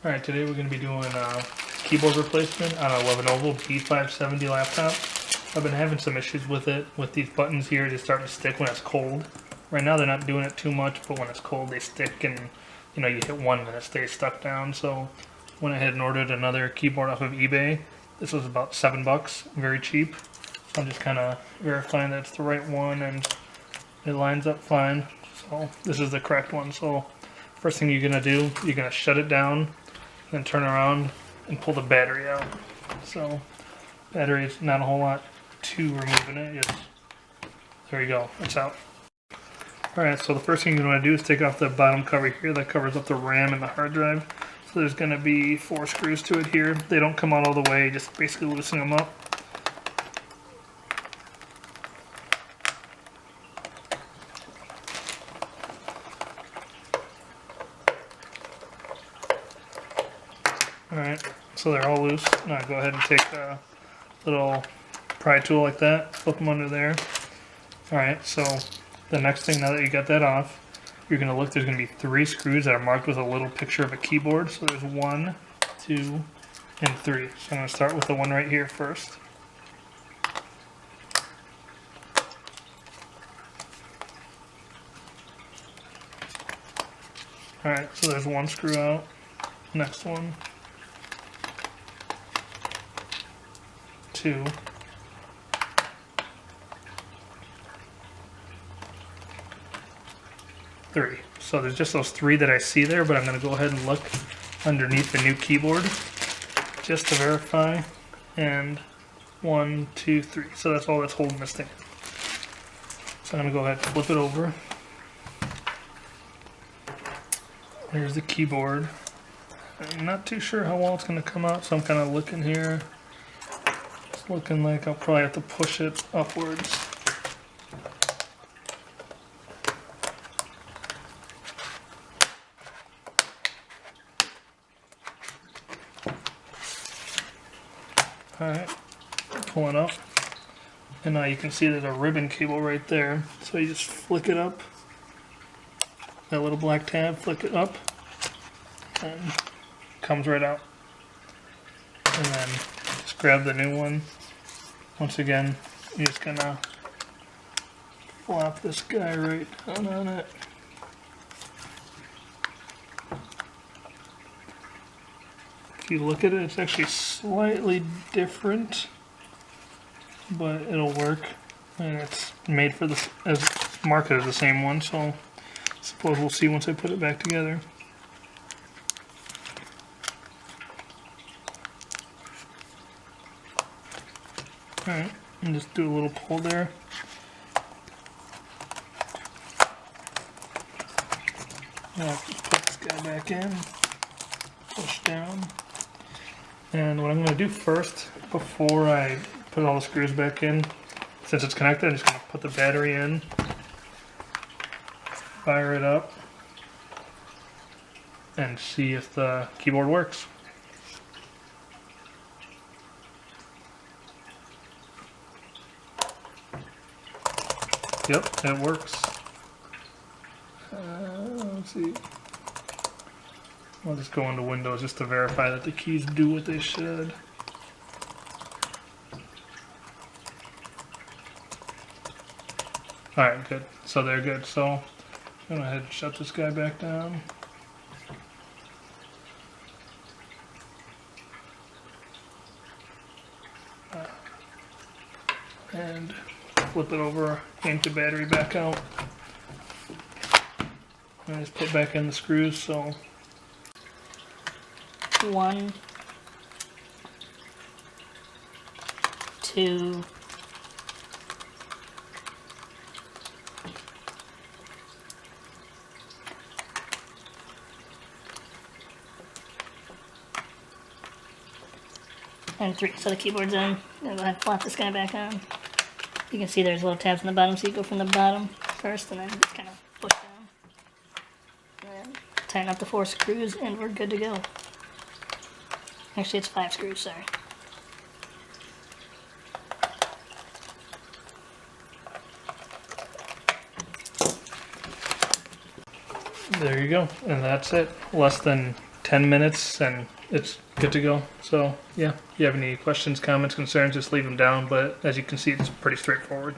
Alright, today we're going to be doing a keyboard replacement on a Lenovo B570 laptop. I've been having some issues with it, with these buttons here. They start to stick when it's cold. Right now they're not doing it too much, but when it's cold they stick and you hit one and it stays stuck down. So went ahead and ordered another keyboard off of eBay. This was about $7, very cheap. So I'm just kind of verifying that it's the right one and it lines up fine. So this is the correct one. So first thing you're going to do, you're going to shut it down, then turn around and pull the battery out. So battery is not a whole lot to removing it. Just, there you go, it's out. Alright, so the first thing you want to do is take off the bottom cover here that covers up the RAM and the hard drive. So there's going to be 4 screws to it here. They don't come out all the way, just basically loosen them up. Alright, so they're all loose. Now go ahead and take a little pry tool like that, flip them under there. Alright, so the next thing, now that you got that off, you're going to look, there's going to be 3 screws that are marked with a little picture of a keyboard. So there's 1, 2, and 3. So I'm going to start with the one right here first. Alright, so there's 1 screw out. Next one. 2. 3. So there's just those 3 that I see there, but I'm going to go ahead and look underneath the new keyboard just to verify. And 1, 2, 3. So that's all that's holding this thing. So I'm going to go ahead and flip it over. There's the keyboard. I'm not too sure how well it's going to come out, so I'm kind of looking here. It's looking like I'll probably have to push it upwards. Alright, pulling up. And now you can see there's a ribbon cable right there. So you just flick it up. That little black tab, flick it up. And comes right out. And then just grab the new one. Once again, you're just gonna flop this guy right down on it. If you look at it, it's actually slightly different, but it'll work. And it's made for this, as marketed as the same one, so I suppose we'll see once I put it back together. Alright, and just do a little pull there. Now just put this guy back in, push down. And what I'm going to do first, before I put all the screws back in, since it's connected, I'm just going to put the battery in, fire it up, and see if the keyboard works. Yep, it works. Let's see. I'll just go into Windows just to verify that the keys do what they should. Alright, good. So they're good. So I'm going to go ahead and shut this guy back down. And flip it over, yank the battery back out. And just put back in the screws, so 1, 2, 3. So the keyboard's in. I'm going to go ahead and flop this guy back on. You can see there's little tabs on the bottom, so you go from the bottom first and then just kind of push down. And then tighten up the 4 screws and we're good to go. Actually, it's 5 screws, sorry. There you go, and that's it. Less than 10 10 minutes and it's good to go. So yeah, if you have any questions, comments, concerns, just leave them down. But as you can see, it's pretty straightforward.